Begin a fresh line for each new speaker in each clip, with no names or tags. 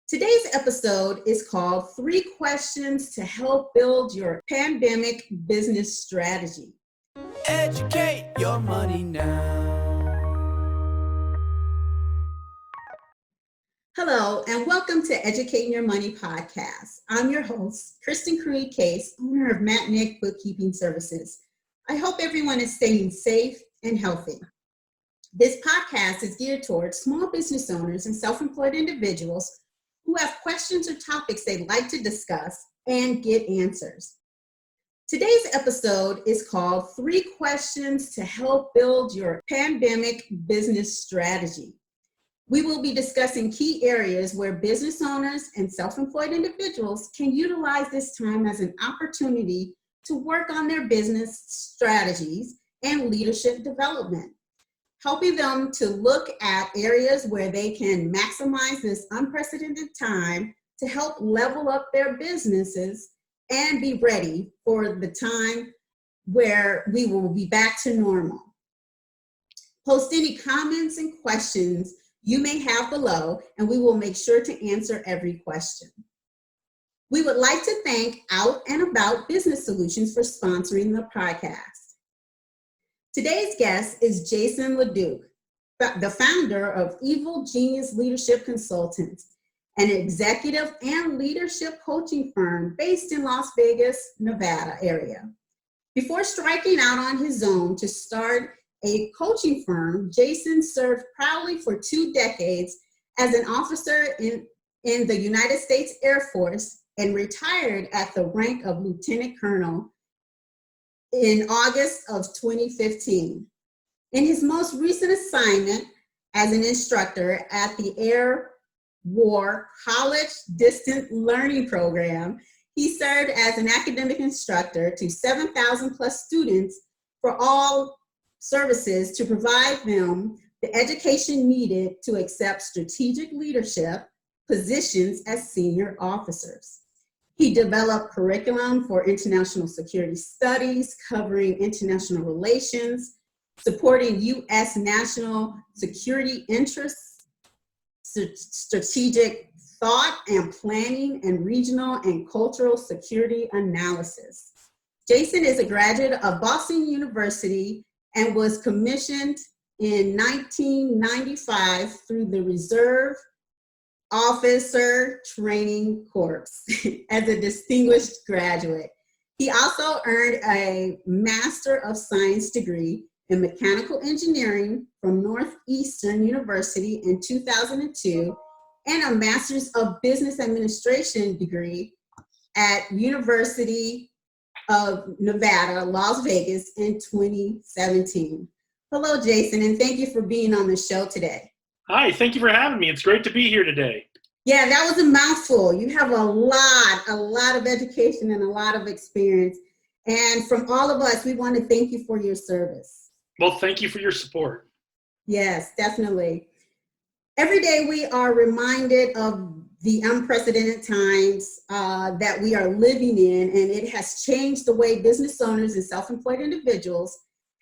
Today's episode is called 3 Questions to Help Build Your Pandemic Business Strategy.
Educate your money now.
Hello, and welcome to Educating Your Money podcast. I'm your host, Kristen Cruy-Case, owner of Matt Nick Bookkeeping Services. I hope everyone is staying safe and healthy. This podcast is geared towards small business owners and self-employed individuals who have questions or topics they'd like to discuss and get answers. Today's episode is called 3 Questions to Help Build Your Pandemic Business Strategy. We will be discussing key areas where business owners and self-employed individuals can utilize this time as an opportunity to work on their business strategies and leadership development, helping them to look at areas where they can maximize this unprecedented time to help level up their businesses and be ready for the time where we will be back to normal. Post any comments and questions you may have below, and we will make sure to answer every question. We would like to thank Out and About Business Solutions for sponsoring the podcast. Today's guest is Jason LeDuc, the founder of Evil Genius Leadership Consultants, an executive and leadership coaching firm based in Las Vegas, Nevada area. Before striking out on his own to start a coaching firm, Jason served proudly for 2 decades as an officer in the United States Air Force and retired at the rank of Lieutenant Colonel in August of 2015. In his most recent assignment as an instructor at the Air War College Distant Learning Program, he served as an academic instructor to 7,000 plus students for all services to provide them the education needed to accept strategic leadership positions as senior officers. He developed curriculum for international security studies, covering international relations, supporting U.S. national security interests, strategic thought and planning, and regional and cultural security analysis. Jason is a graduate of Boston University and was commissioned in 1995 through the Reserve Officer Training Corps as a distinguished graduate. He also earned a Master of Science degree in Mechanical Engineering from Northeastern University in 2002 and a Master's of Business Administration degree at University of Nevada, Las Vegas in 2017. Hello, Jason, and thank you for being on the show today.
Hi, thank you for having me. It's great to be here today.
Yeah, that was a mouthful. You have a lot of education and a lot of experience. And from all of us, we want to thank you for your service.
Well, thank you for your support.
Yes, definitely. Every day we are reminded of the unprecedented times that we are living in, and it has changed the way business owners and self-employed individuals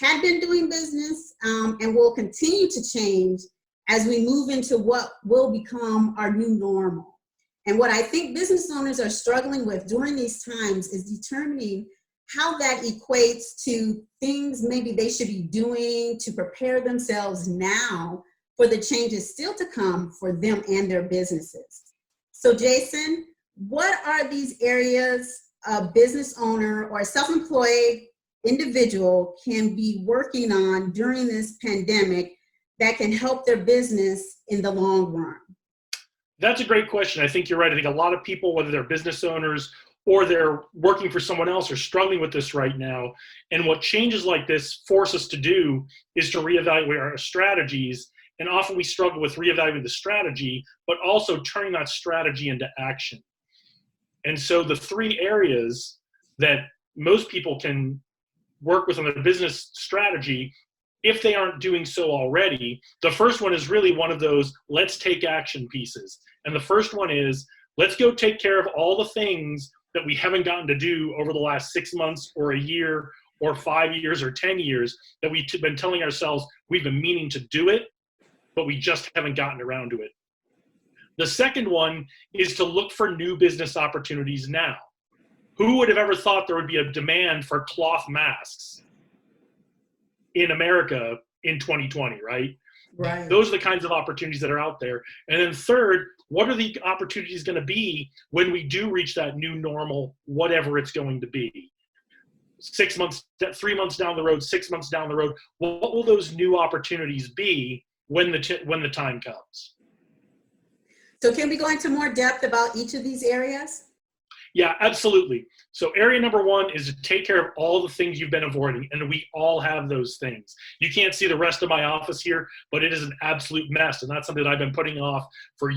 have been doing business and will continue to change as we move into what will become our new normal. And what I think business owners are struggling with during these times is determining how that equates to things maybe they should be doing to prepare themselves now for the changes still to come for them and their businesses. So Jason, what are these areas a business owner or a self-employed individual can be working on during this pandemic that can help their business in the long run?
That's a great question. I think you're right. I think a lot of people, whether they're business owners or they're working for someone else, are struggling with this right now. And what changes like this force us to do is to reevaluate our strategies. And often we struggle with reevaluating the strategy, but also turning that strategy into action. And so the 3 areas that most people can work with on their business strategy, if they aren't doing so already, the first one is really one of those let's take action pieces. And the first one is let's go take care of all the things that we haven't gotten to do over the last 6 months or a year or 5 years or 10 years that we've been telling ourselves we've been meaning to do it, but we just haven't gotten around to it. The second one is to look for new business opportunities now. Who would have ever thought there would be a demand for cloth masks in America in 2020, right?
Right.
Those are the kinds of opportunities that are out there. And then third, what are the opportunities going to be when we do reach that new normal, whatever it's going to be? 6 months, 3 months down the road, 6 months down the road, what will those new opportunities be when the time comes?
So can we go into more depth about each of these areas?
Yeah, absolutely. So area number one is to take care of all the things you've been avoiding, and we all have those things. You can't see the rest of my office here, but it is an absolute mess, and that's something that I've been putting off for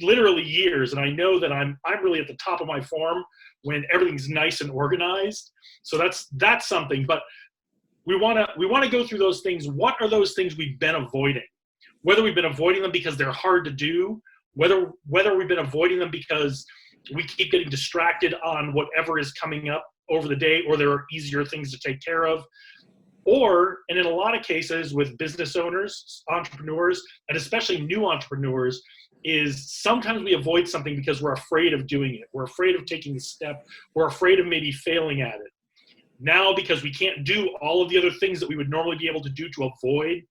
literally years. And I know that I'm really at the top of my form when everything's nice and organized. So that's something. But we want to go through those things. What are those things we've been avoiding? Whether we've been avoiding them because they're hard to do, whether we've been avoiding them because we keep getting distracted on whatever is coming up over the day, or there are easier things to take care of. Or, and in a lot of cases with business owners, entrepreneurs, and especially new entrepreneurs, is sometimes we avoid something because we're afraid of doing it. We're afraid of taking the step. We're afraid of maybe failing at it. Now, because we can't do all of the other things that we would normally be able to do to avoid,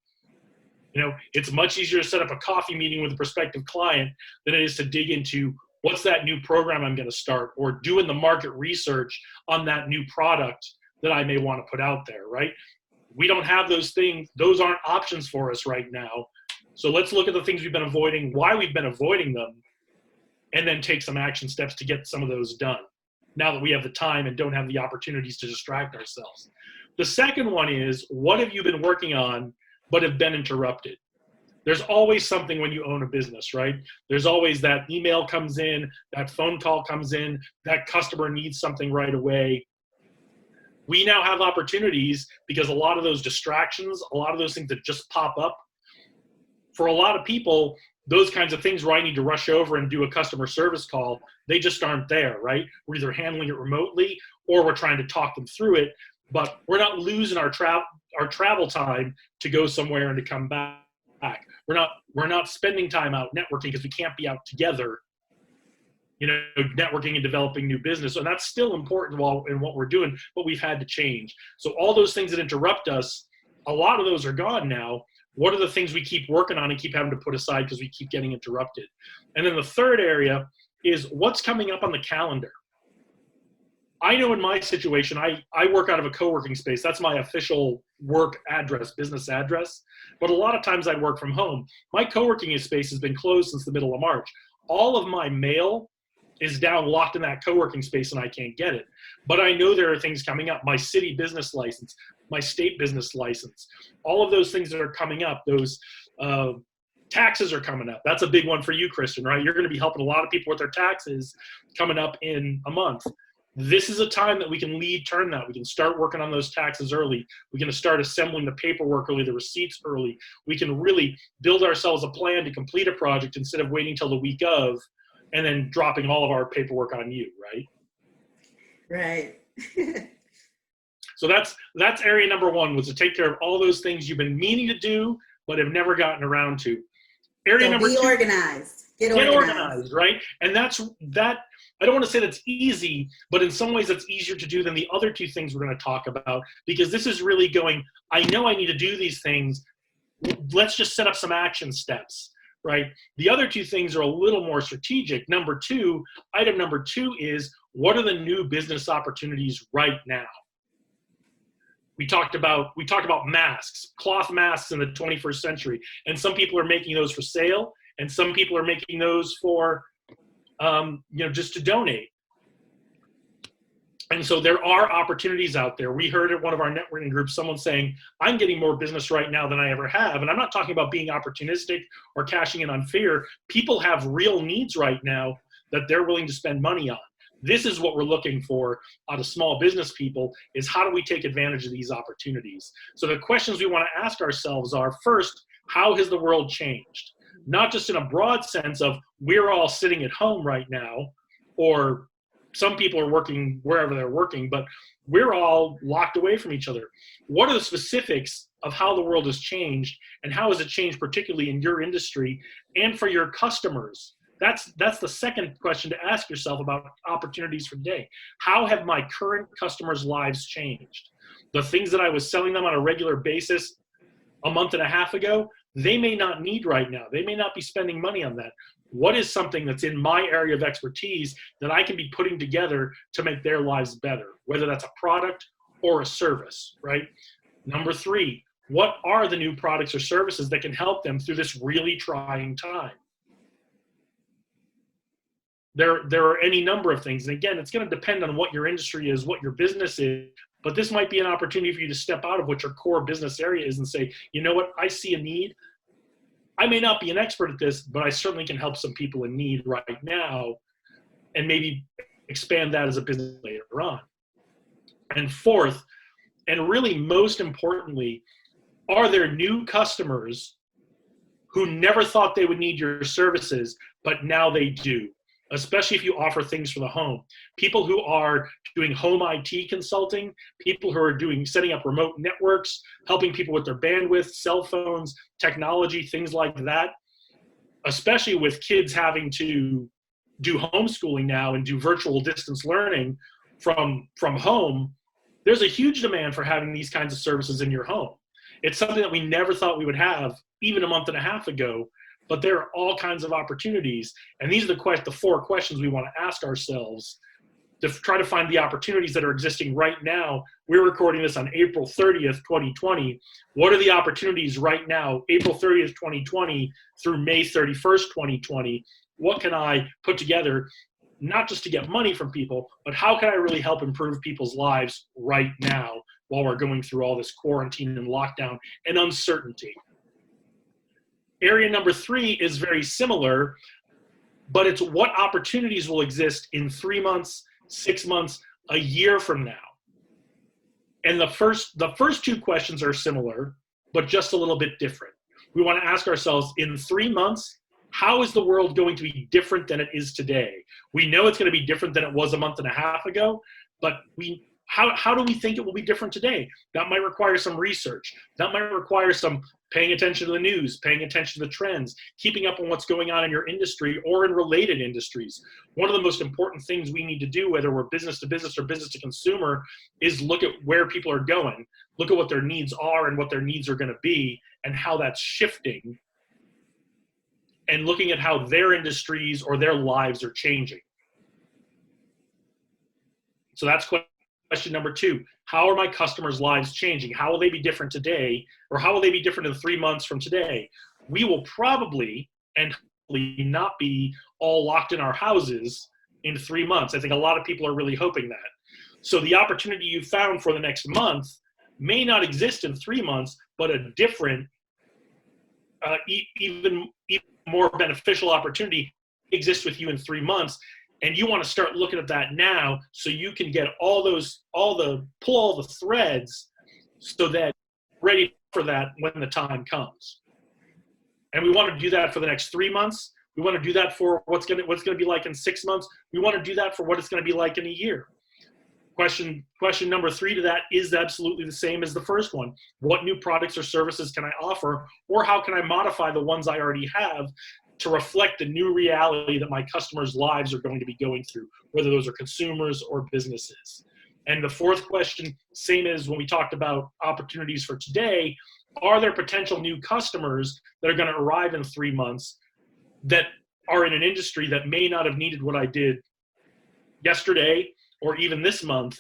it's much easier to set up a coffee meeting with a prospective client than it is to dig into what's that new program I'm going to start, or doing the market research on that new product that I may want to put out there, right? We don't have those things. Those aren't options for us right now. So let's look at the things we've been avoiding, why we've been avoiding them, and then take some action steps to get some of those done now that we have the time and don't have the opportunities to distract ourselves. The second one is, what have you been working on but have been interrupted? There's always something when you own a business, right? There's always that email comes in, that phone call comes in, that customer needs something right away. We now have opportunities because a lot of those distractions, a lot of those things that just pop up, for a lot of people, those kinds of things where I need to rush over and do a customer service call, they just aren't there, right? We're either handling it remotely or we're trying to talk them through it, but we're not losing our travel time to go somewhere and to come back. We're not spending time out networking because we can't be out together, networking and developing new business. And that's still important in what we're doing, but we've had to change. So all those things that interrupt us, a lot of those are gone now. What are the things we keep working on and keep having to put aside because we keep getting interrupted? And then the third area is what's coming up on the calendar. I know in my situation, I work out of a co-working space. That's my official work address, business address. But a lot of times I work from home. My co-working space has been closed since the middle of March. All of my mail is down locked in that co-working space and I can't get it. But I know there are things coming up. My city business license, my state business license, all of those things that are coming up, those taxes are coming up. That's a big one for you, Kristen, right? You're going to be helping a lot of people with their taxes coming up in a month. This is a time that we can turn that. We can start working on those taxes early. We can start assembling the paperwork early, the receipts early. We can really build ourselves a plan to complete a project instead of waiting till the week of and then dropping all of our paperwork on you, right?
Right.
So that's area number one, was to take care of all those things you've been meaning to do but have never gotten around to. Area number two.
Organized. Get
organized, right? And that. I don't want to say that's easy, but in some ways that's easier to do than the other two things we're going to talk about, because this is really going, I know I need to do these things. Let's just set up some action steps, right? The other two things are a little more strategic. Item number two is, what are the new business opportunities right now? We talked about masks, cloth masks in the 21st century. And some people are making those for sale, and some people are making those for just to donate. And so there are opportunities out there. We heard at one of our networking groups, someone saying, I'm getting more business right now than I ever have. And I'm not talking about being opportunistic or cashing in on fear. People have real needs right now that they're willing to spend money on. This is what we're looking for out of small business people, is how do we take advantage of these opportunities? So the questions we want to ask ourselves are, first, how has the world changed? Not just in a broad sense of we're all sitting at home right now, or some people are working wherever they're working, but we're all locked away from each other. What are the specifics of how the world has changed, and how has it changed particularly in your industry and for your customers? That's the second question to ask yourself about opportunities for today. How have my current customers' lives changed? The things that I was selling them on a regular basis a month and a half ago, they may not need right now. They may not be spending money on that. What is something that's in my area of expertise that I can be putting together to make their lives better, whether that's a product or a service, right? Number three, what are the new products or services that can help them through this really trying time? There are any number of things. And again, it's going to depend on what your industry is, what your business is, but this might be an opportunity for you to step out of what your core business area is and say, you know what, I see a need. I may not be an expert at this, but I certainly can help some people in need right now, and maybe expand that as a business later on. And fourth, and really most importantly, are there new customers who never thought they would need your services, but now they do? Especially if you offer things for the home. People who are doing home IT consulting, people who are setting up remote networks, helping people with their bandwidth, cell phones, technology, things like that. Especially with kids having to do homeschooling now and do virtual distance learning from home, there's a huge demand for having these kinds of services in your home. It's something that we never thought we would have even a month and a half ago. But there are all kinds of opportunities. And these are the four questions we want to ask ourselves to try to find the opportunities that are existing right now. We're recording this on April 30th, 2020. What are the opportunities right now, April 30th, 2020 through May 31st, 2020? What can I put together, not just to get money from people, but how can I really help improve people's lives right now while we're going through all this quarantine and lockdown and uncertainty? Area number three is very similar, but it's what opportunities will exist in 3 months, 6 months, a year from now. And the first two questions are similar, but just a little bit different. We want to ask ourselves, in 3 months, how is the world going to be different than it is today? We know it's going to be different than it was a month and a half ago, but how do we think it will be different today? That might require some research. That might require some paying attention to the news, paying attention to the trends, keeping up on what's going on in your industry or in related industries. One of the most important things we need to do, whether we're business to business or business to consumer, is look at where people are going, look at what their needs are and what their needs are going to be and how that's shifting, and looking at how their industries or their lives are changing. So that's question number two. How are my customers' lives changing? How will they be different today? Or how will they be different in 3 months from today? We will probably and hopefully not be all locked in our houses in 3 months. I think a lot of people are really hoping that. So the opportunity you found for the next month may not exist in 3 months, but a different, even more beneficial opportunity exists with you in 3 months. And you want to start looking at that now so you can get pull all the threads so that you're ready for that when the time comes. And we want to do that for the next 3 months. We want to do that for what's going to be like in 6 months. We want to do that for what it's going to be like in a year. Question number three to that is absolutely the same as the first one. What new products or services can I offer, or how can I modify the ones I already have to reflect the new reality that my customers' lives are going to be going through, whether those are consumers or businesses? And the fourth question, same as when we talked about opportunities for today, are there potential new customers that are going to arrive in 3 months that are in an industry that may not have needed what I did yesterday or even this month,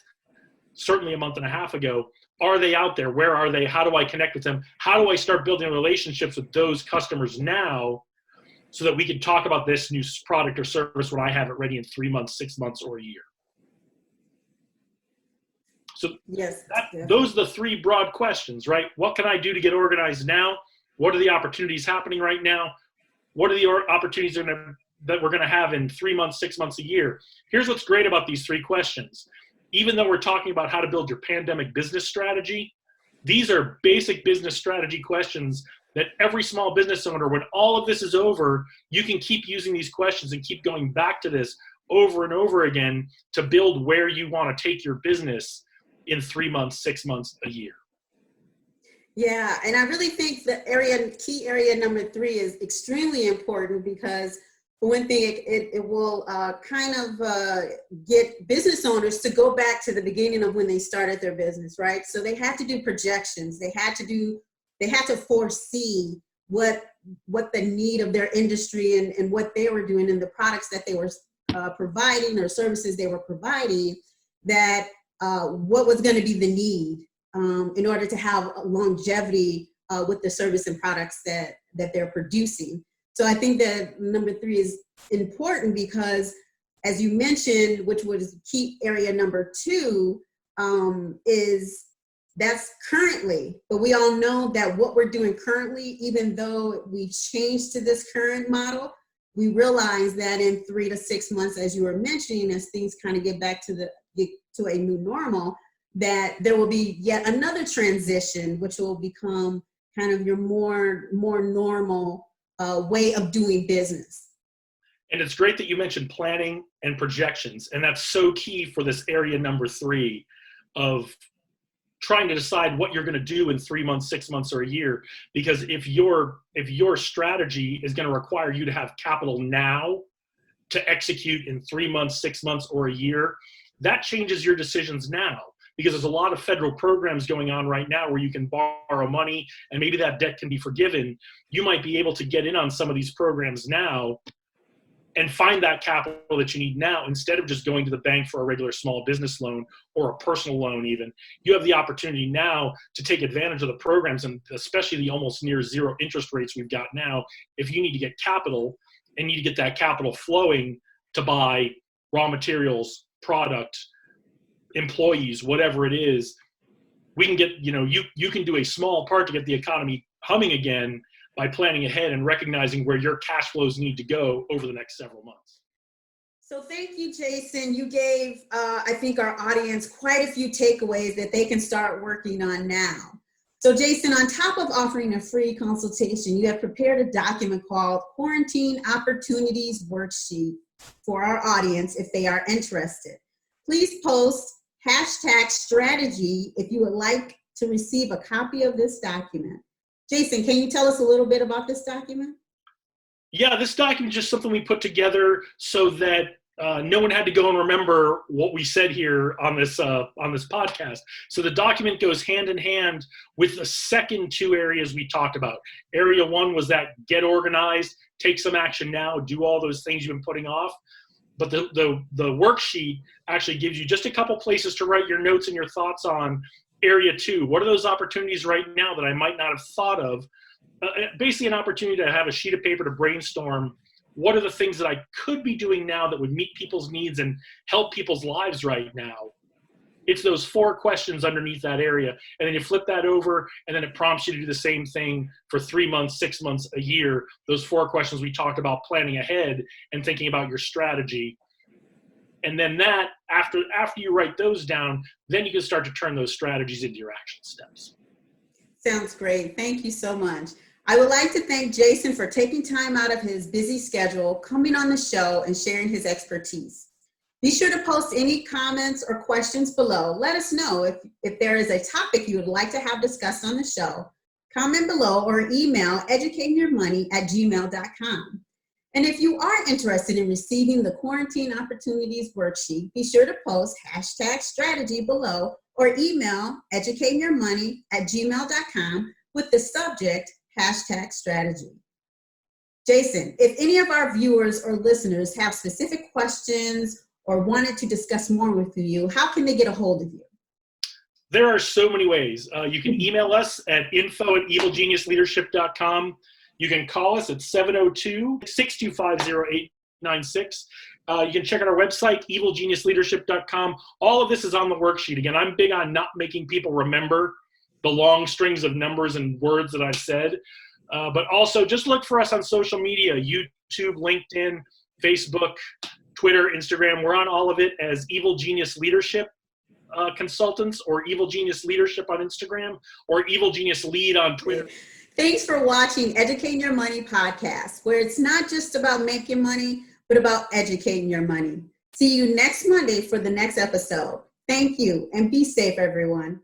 certainly a month and a half ago? Are they out there? Where are they? How do I connect with them? How do I start building relationships with those customers now so that we can talk about this new product or service when I have it ready in 3 months, 6 months, or a year? So
yes,
those are the three broad questions, right? What can I do to get organized now? What are the opportunities happening right now? What are the opportunities that we're going to have in 3 months, 6 months, a year? Here's what's great about these three questions. Even though we're talking about how to build your pandemic business strategy, these are basic business strategy questions that every small business owner, when all of this is over, you can keep using these questions and keep going back to this over and over again to build where you want to take your business in 3 months, 6 months, a year.
Yeah, and I really think the key area number three is extremely important, because For one thing, it will kind of get business owners to go back to the beginning of when they started their business, right? So they had to do projections. They had to foresee what the need of their industry and what they were doing and the products that they were providing or services they were providing, that what was going to be the need in order to have longevity with the service and products that they're producing. So I think that number 3 is important because, as you mentioned, which was key area number 2, is that's currently, but we all know that what we're doing currently, even though we've changed to this current model, we realize that in 3 to 6 months, as you were mentioning, as things kind of get back to a new normal, that there will be yet another transition, which will become kind of your more normal way of doing business.
And it's great that you mentioned planning and projections. And that's so key for this area number 3 of trying to decide what you're going to do in 3 months, 6 months, or a year. Because if your strategy is going to require you to have capital now to execute in 3 months, 6 months, or a year, that changes your decisions now. Because there's a lot of federal programs going on right now where you can borrow money and maybe that debt can be forgiven. You might be able to get in on some of these programs now and find that capital that you need now instead of just going to the bank for a regular small business loan or a personal loan even. You have the opportunity now to take advantage of the programs, and especially the almost near zero interest rates we've got now. If you need to get capital and need to get that capital flowing to buy raw materials, product, employees, whatever it is, we can get, you can do a small part to get the economy humming again by planning ahead and recognizing where your cash flows need to go over the next several months.
So thank you, Jason. You gave, I think, our audience quite a few takeaways that they can start working on now. So Jason, on top of offering a free consultation, you have prepared a document called Quarantine Opportunities Worksheet for our audience if they are interested. Please post #strategy if you would like to receive a copy of this document. Jason, can you tell us a little bit about this document?
Yeah, this document is just something we put together so that no one had to go and remember what we said here on this podcast. So the document goes hand in hand with the second 2 areas we talked about. Area 1 was that get organized, take some action now, do all those things you've been putting off. But the worksheet actually gives you just a couple places to write your notes and your thoughts on area 2. What are those opportunities right now that I might not have thought of? Basically an opportunity to have a sheet of paper to brainstorm. What are the things that I could be doing now that would meet people's needs and help people's lives right now? It's those 4 questions underneath that area. And then you flip that over and then it prompts you to do the same thing for 3 months, 6 months, a year. Those 4 questions we talked about, planning ahead and thinking about your strategy. And then that, after you write those down, then you can start to turn those strategies into your action steps.
Sounds great. Thank you so much. I would like to thank Jason for taking time out of his busy schedule, coming on the show and sharing his expertise. Be sure to post any comments or questions below. Let us know if there is a topic you would like to have discussed on the show. Comment below or email educatingyourmoney@gmail.com. And if you are interested in receiving the Quarantine Opportunities Worksheet, be sure to post #strategy below or email educatingyourmoney@gmail.com with the subject #strategy. Jason, if any of our viewers or listeners have specific questions or wanted to discuss more with you, how can they get a hold of you?
There are so many ways. You can email us at info@evilgeniusleadership.com. You can call us at 702-625-0896. You can check out our website, evilgeniusleadership.com. All of this is on the worksheet. Again, I'm big on not making people remember the long strings of numbers and words that I've said. But also just look for us on social media, YouTube, LinkedIn, Facebook, Twitter, Instagram. We're on all of it as Evil Genius Leadership Consultants, or Evil Genius Leadership on Instagram, or Evil Genius Lead on Twitter.
Thanks for watching Educating Your Money podcast, where it's not just about making money, but about educating your money. See you next Monday for the next episode. Thank you, and be safe, everyone.